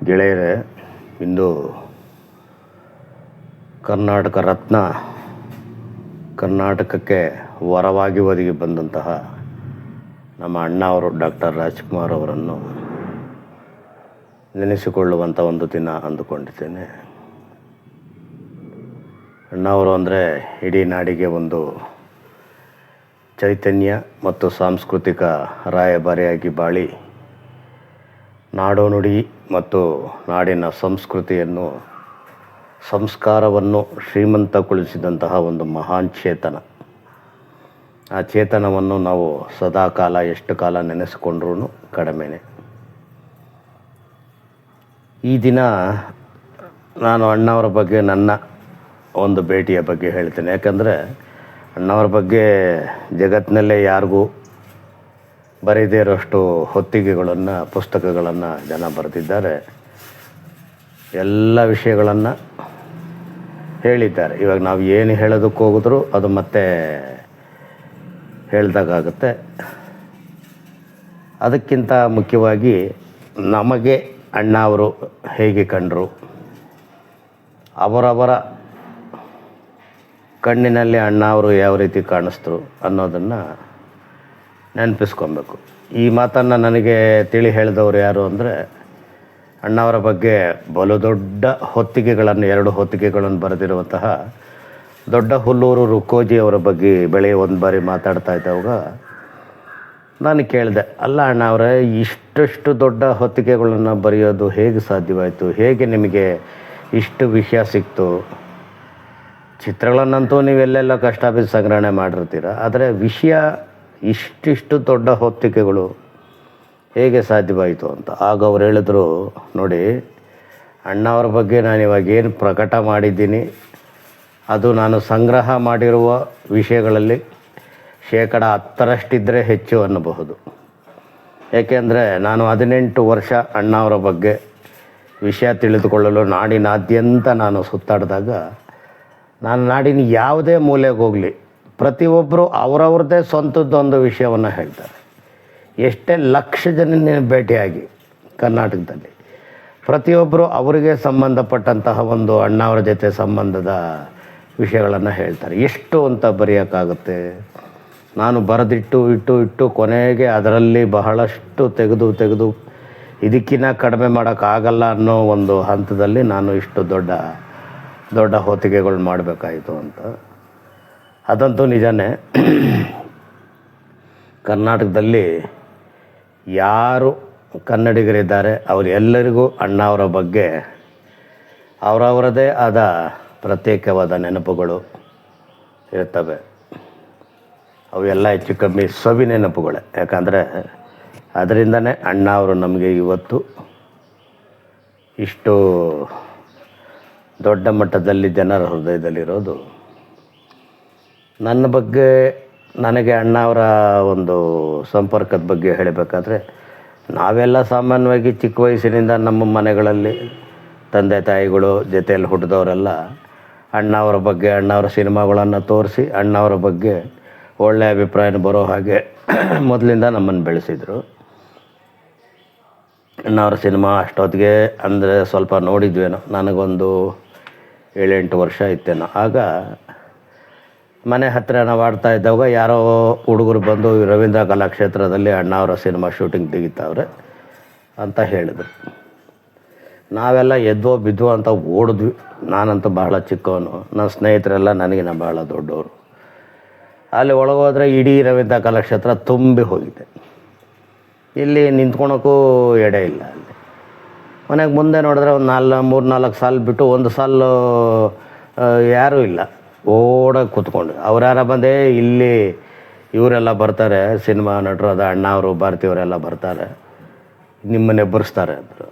ಗೆಳೆಯರೇ, ಇಂದು ಕರ್ನಾಟಕ ರತ್ನ, ಕರ್ನಾಟಕಕ್ಕೆ ವರವಾಗಿ ಒದಗಿ ಬಂದಂತಹ ನಮ್ಮ ಅಣ್ಣ ಅವರು ಡಾಕ್ಟರ್ ರಾಜ್ಕುಮಾರ್ ಅವರನ್ನು ನೆನೆಸಿಕೊಳ್ಳುವಂಥ ಒಂದು ದಿನ ಅಂದುಕೊಂಡಿದ್ದೇನೆ. ಅಣ್ಣವರು ಅಂದರೆ ಇಡೀ ನಾಡಿಗೆ ಒಂದು ಚೈತನ್ಯ ಮತ್ತು ಸಾಂಸ್ಕೃತಿಕ ರಾಯಭಾರಿಯಾಗಿ ಬಾಳಿ ನಾಡು ನುಡಿ ಮತ್ತು ನಾಡಿನ ಸಂಸ್ಕೃತಿಯನ್ನು, ಸಂಸ್ಕಾರವನ್ನು ಶ್ರೀಮಂತಗೊಳಿಸಿದಂತಹ ಒಂದು ಮಹಾನ್ ಚೇತನ. ಆ ಚೇತನವನ್ನು ನಾವು ಸದಾಕಾಲ ಎಷ್ಟು ಕಾಲ ನೆನೆಸಿಕೊಂಡ್ರೂ ಕಡಿಮೆನೆ. ಈ ದಿನ ನಾನು ಅಣ್ಣವರ ಬಗ್ಗೆ, ನನ್ನ ಒಂದು ಭೇಟಿಯ ಬಗ್ಗೆ ಹೇಳ್ತೇನೆ. ಯಾಕಂದರೆ ಅಣ್ಣವರ ಬಗ್ಗೆ ಜಗತ್ತಿನಲ್ಲೇ ಯಾರಿಗೂ ಬರೀದೇ ಇರೋಷ್ಟು ಹೊತ್ತಿಗೆಗಳನ್ನು, ಪುಸ್ತಕಗಳನ್ನು ಜನ ಬರೆದಿದ್ದಾರೆ. ಎಲ್ಲ ವಿಷಯಗಳನ್ನು ಹೇಳಿದ್ದಾರೆ. ಇವಾಗ ನಾವು ಏನು ಹೇಳೋದಕ್ಕೆ ಹೋಗಿದ್ರೂ ಅದು ಮತ್ತೆ ಹೇಳ್ದಾಗುತ್ತೆ. ಅದಕ್ಕಿಂತ ಮುಖ್ಯವಾಗಿ ನಮಗೆ ಅಣ್ಣ ಅವರು ಹೇಗೆ ಕಂಡರು, ಅವರವರ ಕಣ್ಣಿನಲ್ಲಿ ಅಣ್ಣ ಅವರು ಯಾವ ರೀತಿ ಕಾಣಿಸ್ತರು ಅನ್ನೋದನ್ನು ನೆನಪಿಸ್ಕೊಬೇಕು. ಈ ಮಾತನ್ನು ನನಗೆ ತಿಳಿ ಹೇಳಿದವರು ಯಾರು ಅಂದರೆ, ಅಣ್ಣವರ ಬಗ್ಗೆ ಬಲು ದೊಡ್ಡ ಹೊತ್ತಿಗೆಗಳನ್ನು, 2 ಹೊತ್ತಿಗೆಗಳನ್ನು ಬರೆದಿರುವಂತಹ ದೊಡ್ಡ ಹುಲ್ಲೂರು ರುಕ್ಕೋಜಿ ಅವರ ಬಗ್ಗೆ ಬೆಳೆಯ ಒಂದು ಬಾರಿ ಮಾತಾಡ್ತಾ ಇದ್ದಾಗ ನಾನು ಕೇಳಿದೆ, ಅಲ್ಲ ಅಣ್ಣ ಅವರೇ, ಇಷ್ಟು ದೊಡ್ಡ ಹೊತ್ತಿಗೆಗಳನ್ನು ಬರೆಯೋದು ಹೇಗೆ ಸಾಧ್ಯವಾಯಿತು? ಹೇಗೆ ನಿಮಗೆ ಇಷ್ಟು ವಿಷಯ ಸಿಕ್ತು? ಚಿತ್ರಗಳನ್ನಂತೂ ನೀವೆಲ್ಲೆಲ್ಲ ಕಷ್ಟ ಬಿದ್ದು ಸಂಗ್ರಹಣೆ ಮಾಡಿರ್ತೀರ, ಆದರೆ ವಿಷಯ ಇಷ್ಟಿಷ್ಟು ದೊಡ್ಡ ಹೊತ್ತಿಗೆಗಳು ಹೇಗೆ ಸಾಧ್ಯವಾಯಿತು ಅಂತ. ಆಗ ಅವ್ರು ಹೇಳಿದ್ರು, ನೋಡಿ ಅಣ್ಣವ್ರ ಬಗ್ಗೆ ನಾನು ಇವಾಗ ಏನು ಪ್ರಕಟ ಮಾಡಿದ್ದೀನಿ ಅದು ನಾನು ಸಂಗ್ರಹ ಮಾಡಿರುವ ವಿಷಯಗಳಲ್ಲಿ 10% ಹೆಚ್ಚು ಅನ್ನಬಹುದು. ಏಕೆಂದರೆ ನಾನು 18 ವರ್ಷ ಅಣ್ಣವರ ಬಗ್ಗೆ ವಿಷಯ ತಿಳಿದುಕೊಳ್ಳಲು ನಾಡಿನಾದ್ಯಂತ ನಾನು ಸುತ್ತಾಡಿದಾಗ, ನಾನು ನಾಡಿನ ಯಾವುದೇ ಮೂಲೆಗೆ ಹೋಗಲಿ ಪ್ರತಿಯೊಬ್ಬರು ಅವರವ್ರದ್ದೇ ಸ್ವಂತದ್ದೊಂದು ವಿಷಯವನ್ನು ಹೇಳ್ತಾರೆ. ಎಷ್ಟೇ ಲಕ್ಷ ಜನ ಭೇಟಿಯಾಗಿ ಕರ್ನಾಟಕದಲ್ಲಿ ಪ್ರತಿಯೊಬ್ಬರು ಅವರಿಗೆ ಸಂಬಂಧಪಟ್ಟಂತಹ ಒಂದು ಅಣ್ಣವರ ಜೊತೆ ಸಂಬಂಧದ ವಿಷಯಗಳನ್ನು ಹೇಳ್ತಾರೆ. ಎಷ್ಟು ಅಂತ ಬರೆಯೋಕ್ಕಾಗುತ್ತೆ? ನಾನು ಬರೆದಿಟ್ಟು ಕೊನೆಗೆ ಅದರಲ್ಲಿ ಬಹಳಷ್ಟು ತೆಗೆದು ಇದಕ್ಕಿಂತ ಕಡಿಮೆ ಮಾಡೋಕ್ಕಾಗಲ್ಲ ಅನ್ನೋ ಒಂದು ಹಂತದಲ್ಲಿ ನಾನು ಇಷ್ಟು ದೊಡ್ಡ ಹೊತ್ತಿಗೆಗಳು ಮಾಡಬೇಕಾಯಿತು ಅಂತ. ಅದಂತೂ ನಿಜನೇ. ಕರ್ನಾಟಕದಲ್ಲಿ ಯಾರು ಕನ್ನಡಿಗರಿದ್ದಾರೆ ಅವರೆಲ್ಲರಿಗೂ ಅಣ್ಣವರ ಬಗ್ಗೆ ಅವರವರದೇ ಆದ ಪ್ರತ್ಯೇಕವಾದ ನೆನಪುಗಳು ಇರ್ತವೆ. ಅವೆಲ್ಲ ಹೆಚ್ಚು ಕಮ್ಮಿ ಸವಿ ನೆನಪುಗಳೇ. ಯಾಕಂದರೆ ಅದರಿಂದನೇ ಅಣ್ಣ ಅವರು ನಮಗೆ ಇವತ್ತು ಇಷ್ಟು ದೊಡ್ಡ ಮಟ್ಟದಲ್ಲಿ ಜನರ ಹೃದಯದಲ್ಲಿರೋದು. ನನ್ನ ಬಗ್ಗೆ, ನನಗೆ ಅಣ್ಣ ಅವರ ಒಂದು ಸಂಪರ್ಕದ ಬಗ್ಗೆ ಹೇಳಬೇಕಾದ್ರೆ, ನಾವೆಲ್ಲ ಸಾಮಾನ್ಯವಾಗಿ ಚಿಕ್ಕ ವಯಸ್ಸಿನಿಂದ ನಮ್ಮ ಮನೆಗಳಲ್ಲಿ ತಂದೆ ತಾಯಿಗಳು ಜೊತೆಯಲ್ಲಿ ಹುಟ್ಟಿದವರೆಲ್ಲ ಅಣ್ಣವರ ಬಗ್ಗೆ, ಅಣ್ಣವರ ಸಿನಿಮಾಗಳನ್ನು ತೋರಿಸಿ ಅಣ್ಣವರ ಬಗ್ಗೆ ಒಳ್ಳೆಯ ಅಭಿಪ್ರಾಯ ಬರೋ ಹಾಗೆ ಮೊದಲಿಂದ ನಮ್ಮನ್ನು ಬೆಳೆಸಿದರು. ಅಣ್ಣವರ ಸಿನಿಮಾ ಅಷ್ಟೊತ್ತಿಗೆ ಅಂದರೆ ಸ್ವಲ್ಪ ನೋಡಿದ್ವೇನೋ, ನನಗೊಂದು 7-8 ವರ್ಷ ಇತ್ತೇನೋ. ಆಗ ಮನೆ ಹತ್ತಿರ ನಾವು ಆಡ್ತಾ ಇದ್ದಾಗ ಯಾರೋ ಹುಡುಗರು ಬಂದು ರವೀಂದ್ರ ಕಲಾಕ್ಷೇತ್ರದಲ್ಲಿ ಅಣ್ಣವರ ಸಿನಿಮಾ ಶೂಟಿಂಗ್ ತೆಗಿತಾವ್ರೆ ಅಂತ ಹೇಳಿದ್ರು. ನಾವೆಲ್ಲ ಎದ್ವೋ ಬಿದ್ವೋ ಅಂತ ಓಡಿದ್ವಿ. ನಾನಂತೂ ಬಹಳ ಚಿಕ್ಕವನು, ನನ್ನ ಸ್ನೇಹಿತರೆಲ್ಲ ನನಗಿನ್ನ ಬಹಳ ದೊಡ್ಡವರು. ಅಲ್ಲಿ ಒಳಗೋದ್ರೆ ಇಡೀ ರವೀಂದ್ರ ಕಲಾಕ್ಷೇತ್ರ ತುಂಬಿ ಹೋಗಿದೆ. ಇಲ್ಲಿ ನಿಂತ್ಕೊಳಕ್ಕೂ ಎಡೆ ಇಲ್ಲ. ಅಲ್ಲಿ ಮನೆಗೆ ಮುಂದೆ ನೋಡಿದ್ರೆ ಒಂದು 3-4 ಸಾಲು ಬಿಟ್ಟು ಒಂದು ಸಾಲು ಯಾರೂ ಇಲ್ಲ. ಓಡಾಗಿ ಕೂತ್ಕೊಂಡು ಅವ್ರ್ಯಾರ ಬಂದೇ ಇಲ್ಲಿ ಇವರೆಲ್ಲ ಬರ್ತಾರೆ, ಸಿನಿಮಾ ನಟರು, ಅದ ಅಣ್ಣ ಅವರು, ಭಾರತೀಯವರೆಲ್ಲ ಬರ್ತಾರೆ, ನಿಮ್ಮನ್ನೇ ಬರ್ಸ್ತಾರೆ ಅಂದರು.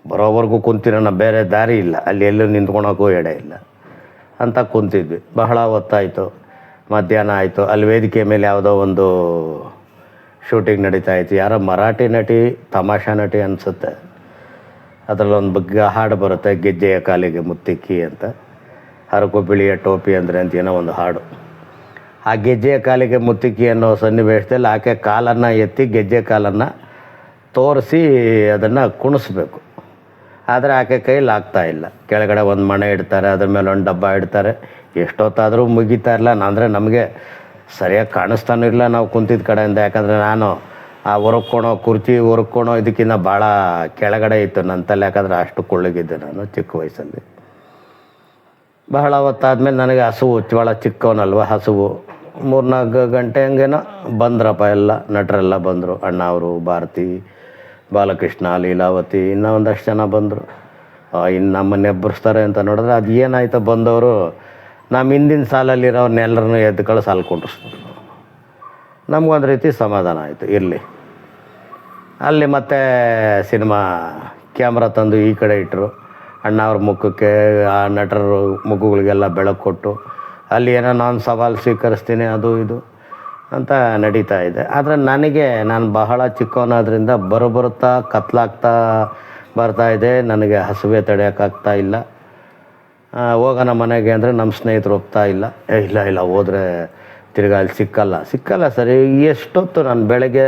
ಬರೋವರೆಗೂ ಕುಂತಿರೋಣ, ಬೇರೆ ದಾರಿ ಇಲ್ಲ, ಅಲ್ಲಿ ಎಲ್ಲೂ ನಿಂತ್ಕೊಳಕ್ಕೂ ಎಡೆ ಇಲ್ಲ ಅಂತ ಕುಂತಿದ್ವಿ. ಬಹಳ ಹೊತ್ತಾಯಿತು, ಮಧ್ಯಾಹ್ನ ಆಯಿತು. ಅಲ್ಲಿ ವೇದಿಕೆ ಮೇಲೆ ಯಾವುದೋ ಒಂದು ಶೂಟಿಂಗ್ ನಡೀತಾ ಇತ್ತು. ಯಾರೋ ಮರಾಠಿ ನಟಿ, ತಮಾಷಾ ನಟಿ ಅನಿಸುತ್ತೆ. ಅದರಲ್ಲೊಂದು ಬಗ್ಗೆ ಹಾಡು ಬರುತ್ತೆ, ಗೆಜ್ಜೆಯ ಕಾಲಿಗೆ ಮುತ್ತಿಕ್ಕಿ ಅಂತ, ಹರಕು ಬಿಳಿಯ ಟೋಪಿ ಅಂದರೆ ಅಂತ ಏನೋ ಒಂದು ಹಾಡು. ಆ ಗೆಜ್ಜೆಯ ಕಾಲಿಗೆ ಮುತ್ತಿಕ್ಕಿ ಅನ್ನೋ ಸನ್ನಿವೇಶದಲ್ಲಿ ಆಕೆ ಕಾಲನ್ನು ಎತ್ತಿ ಗೆಜ್ಜೆ ಕಾಲನ್ನು ತೋರಿಸಿ ಅದನ್ನು ಕುಣಿಸ್ಬೇಕು. ಆದರೆ ಆಕೆ ಕೈಲಿ ಆಗ್ತಾಯಿಲ್ಲ. ಕೆಳಗಡೆ ಒಂದು ಮಣೆ ಇಡ್ತಾರೆ, ಅದ್ರ ಮೇಲೆ ಒಂದು ಡಬ್ಬ ಇಡ್ತಾರೆ. ಎಷ್ಟೊತ್ತಾದರೂ ಮುಗಿತಾ ಇರಲ್ಲ. ಅಂದರೆ ನಮಗೆ ಸರಿಯಾಗಿ ಕಾಣಿಸ್ತಾನೂ ಇಲ್ಲ ನಾವು ಕುಂತಿದ್ದ ಕಡೆಯಿಂದ. ಯಾಕಂದರೆ ನಾನು ಆ ಒರ್ಕೊಳೋ ಕುರ್ಚಿ ಒರ್ಕೊಳೋ ಇದಕ್ಕಿಂತ ಭಾಳ ಕೆಳಗಡೆ ಇತ್ತು ನನ್ನ ತಲೆ. ಯಾಕಂದರೆ ಅಷ್ಟು ಕುಳ್ಳಗಿದ್ದೆ ನಾನು ಚಿಕ್ಕ ವಯಸ್ಸಲ್ಲಿ. ಬಹಳ ಹೊತ್ತಾದ್ಮೇಲೆ ನನಗೆ ಹಸುವು, ಭಾಳ ಚಿಕ್ಕವನಲ್ವ, ಹಸುವು 3-4 ಗಂಟೆ ಹಂಗೇನೋ ಬಂದ್ರಪ್ಪ. ಎಲ್ಲ ನಟರೆಲ್ಲ ಬಂದರು. ಅಣ್ಣ ಅವರು, ಭಾರತಿ, ಬಾಲಕೃಷ್ಣ, ಲೀಲಾವತಿ, ಇನ್ನೂ ಒಂದಷ್ಟು ಜನ ಬಂದರು. ಇನ್ನು ನಮ್ಮನ್ನು ಎಬ್ಬರಿಸ್ತಾರೆ ಅಂತ ನೋಡಿದ್ರೆ ಅದು ಏನಾಯ್ತು, ಬಂದವರು ನಮ್ಮ ಹಿಂದಿನ ಸಾಲಲ್ಲಿರೋರ್ನೆಲ್ಲರನ್ನೂ ಎದ್ದು ಸಾಲು ಕುಂಡ್ರಿಸ್ಬಿಟ್ರು. ನಮಗೊಂದು ರೀತಿ ಸಮಾಧಾನ ಆಯಿತು. ಇರಲಿ, ಅಲ್ಲಿ ಮತ್ತೆ ಸಿನಿಮಾ ಕ್ಯಾಮ್ರಾ ತಂದು ಈ ಕಡೆ ಇಟ್ಟರು. ಅಣ್ಣ ಅವ್ರ ಮುಖಕ್ಕೆ, ಆ ನಟರ ಮುಖಗಳಿಗೆಲ್ಲ ಬೆಳಕು ಕೊಟ್ಟು ಅಲ್ಲಿ ಏನೋ ನಾನು ಸವಾಲು ಸ್ವೀಕರಿಸ್ತೀನಿ ಅದು ಇದು ಅಂತ ನಡೀತಾ ಇದೆ. ಆದರೆ ನಾನು ಬಹಳ ಚಿಕ್ಕವನಾದ್ರಿಂದ ಬರುತ್ತಾ ಕತ್ಲಾಗ್ತಾ ಬರ್ತಾಯಿದೆ. ನನಗೆ ಹಸುವೆ ತಡೆಯೋಕ್ಕಾಗ್ತಾ ಇಲ್ಲ. ಹೋಗೋಣ ಮನೆಗೆ ಅಂದರೆ ನಮ್ಮ ಸ್ನೇಹಿತರು ಒಪ್ತಾ ಇಲ್ಲ. ಇಲ್ಲ ಹೋದರೆ ತಿರ್ಗಿ ಅಲ್ಲಿ ಸಿಕ್ಕಲ್ಲ ಸರಿ. ಎಷ್ಟೊತ್ತು ನಾನು ಬೆಳಗ್ಗೆ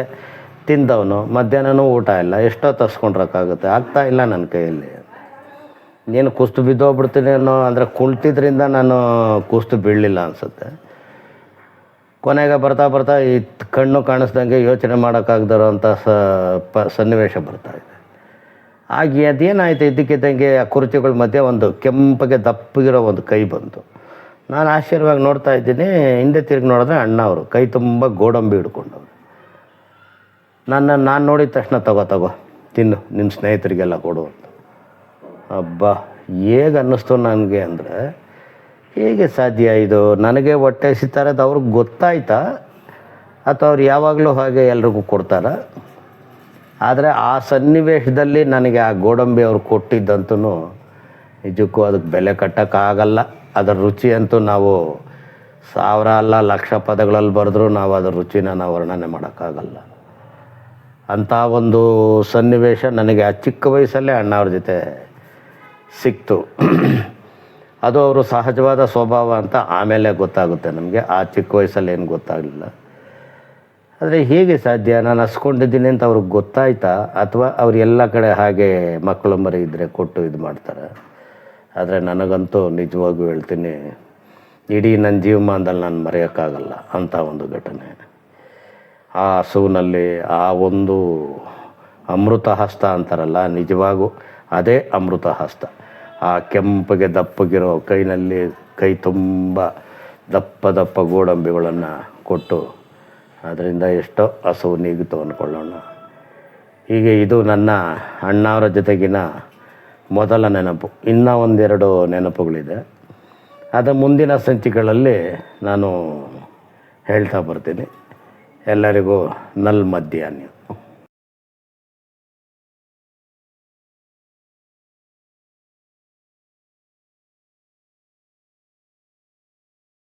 ತಿಂದವನು, ಮಧ್ಯಾಹ್ನನೂ ಊಟ ಇಲ್ಲ, ಎಷ್ಟೊತ್ತು ಹಸ್ಕೊಂಡ್ರಕ್ಕಾಗುತ್ತೆ? ಆಗ್ತಾಯಿಲ್ಲ ನನ್ನ ಕೈಯಲ್ಲಿ. ನೀನು ಕುಸ್ತು ಬಿದ್ದೋಗ್ಬಿಡ್ತೀನಿ ಅನ್ನೋ, ಅಂದರೆ ಕುಳ್ತಿದ್ರಿಂದ ನಾನು ಕುಸ್ತು ಬೀಳಲಿಲ್ಲ ಅನಿಸುತ್ತೆ. ಕೊನೆಗೆ ಬರ್ತಾ ಈ ಕಣ್ಣು ಕಾಣಿಸ್ದಂಗೆ ಯೋಚನೆ ಮಾಡೋಕ್ಕಾಗ್ದಿರೋ ಅಂಥ ಸನ್ನಿವೇಶ ಬರ್ತಾಯಿದೆ. ಆಗಿ ಅದೇನಾಯಿತು, ಇದ್ದಕ್ಕಿದ್ದಂಗೆ ಆ ಕುರ್ಚಿಗಳ ಮಧ್ಯೆ ಒಂದು ಕೆಂಪಗೆ ದಪ್ಪಗಿರೋ ಒಂದು ಕೈ ಬಂತು. ನಾನು ಆಶ್ಚರ್ಯವಾಗಿ ನೋಡ್ತಾ ಇದ್ದೀನಿ. ಹಿಂದೆ ತಿರುಗಿ ನೋಡಿದ್ರೆ ಅಣ್ಣ ಅವರು ಕೈ ತುಂಬ ಗೋಡಂಬಿ ಹಿಡ್ಕೊಂಡವ್ರು. ನಾನು ನೋಡಿದ ತಕ್ಷಣ ತಗೋ ತಿನ್ನು, ನಿಮ್ಮ ಸ್ನೇಹಿತರಿಗೆಲ್ಲ ಕೊಡು ಅಂತ. ಅಬ್ಬಾ, ಹೇಗೆ ಅನ್ನಿಸ್ತು ನನಗೆ ಅಂದರೆ, ಹೇಗೆ ಸಾಧ್ಯ ಇದು? ನನಗೆ ಹೊಟ್ಟೆ ಹಸಿತಾರದು ಅವ್ರಿಗೆ ಗೊತ್ತಾಯ್ತಾ, ಅಥವಾ ಅವ್ರು ಯಾವಾಗಲೂ ಹಾಗೆ ಎಲ್ರಿಗೂ ಕೊಡ್ತಾರ? ಆದರೆ ಆ ಸನ್ನಿವೇಶದಲ್ಲಿ ನನಗೆ ಆ ಗೋಡಂಬಿ ಅವ್ರು ಕೊಟ್ಟಿದ್ದಂತೂ ನಿಜಕ್ಕೂ ಅದಕ್ಕೆ ಬೆಲೆ ಕಟ್ಟೋಕ್ಕಾಗಲ್ಲ. ಅದರ ರುಚಿ ಅಂತೂ ನಾವು 1000 ಅಲ್ಲ 1,00,000 ಪದಗಳಲ್ಲಿ ಬರೆದ್ರೂ ನಾವು ಅದರ ರುಚಿನ ನಾವು ವರ್ಣನೆ ಮಾಡೋಕ್ಕಾಗಲ್ಲ. ಅಂಥ ಒಂದು ಸನ್ನಿವೇಶ ನನಗೆ ಆ ಚಿಕ್ಕ ವಯಸ್ಸಲ್ಲೇ ಅಣ್ಣವ್ರ ಜೊತೆ ಸಿಕ್ತು. ಅದು ಅವರು ಸಹಜವಾದ ಸ್ವಭಾವ ಅಂತ ಆಮೇಲೆ ಗೊತ್ತಾಗುತ್ತೆ ನಮಗೆ. ಆ ಚಿಕ್ಕ ವಯಸ್ಸಲ್ಲಿ ಏನು ಗೊತ್ತಾಗಲಿಲ್ಲ. ಆದರೆ ಹೇಗೆ ಸಾಧ್ಯ? ನಾನು ಹಸ್ಕೊಂಡಿದ್ದೀನಿ ಅಂತ ಅವ್ರಿಗೆ ಗೊತ್ತಾಯ್ತಾ, ಅಥವಾ ಅವ್ರು ಎಲ್ಲ ಕಡೆ ಹಾಗೆ ಮಕ್ಕಳು ಮರಿ ಇದ್ದರೆ ಕೊಟ್ಟು ಇದು ಮಾಡ್ತಾರೆ? ಆದರೆ ನನಗಂತೂ ನಿಜವಾಗೂ ಹೇಳ್ತೀನಿ, ಇಡೀ ನನ್ನ ಜೀವಮಾನದಲ್ಲಿ ನಾನು ಮರೆಯೋಕ್ಕಾಗಲ್ಲ ಅಂಥ ಒಂದು ಘಟನೆ. ಆ ಹಸುವಿನಲ್ಲಿ ಆ ಒಂದು ಅಮೃತ ಹಸ್ತ ಅಂತಾರಲ್ಲ, ನಿಜವಾಗೂ ಅದೇ ಅಮೃತ ಹಸ್ತ. ಆ ಕೆಂಪಗೆ ದಪ್ಪಗಿರೋ ಕೈನಲ್ಲಿ ಕೈ ತುಂಬ ದಪ್ಪ ಗೋಡಂಬಿಗಳನ್ನು ಕೊಟ್ಟು ಅದರಿಂದ ಎಷ್ಟೋ ಹಸುವು ನೀಗಿತು ಅಂದ್ಕೊಳ್ಳೋಣ. ಹೀಗೆ ಇದು ನನ್ನ ಅಣ್ಣವರ ಜೊತೆಗಿನ ಮೊದಲ ನೆನಪು. ಇನ್ನೂ 1-2 ನೆನಪುಗಳಿದೆ. ಅದು ಮುಂದಿನ ಸಂಚಿಕೆಗಳಲ್ಲಿ ನಾನು ಹೇಳ್ತಾ ಬರ್ತೀನಿ. ಎಲ್ಲರಿಗೂ ನಲ್ ಮಧ್ಯಾಹ್ನ.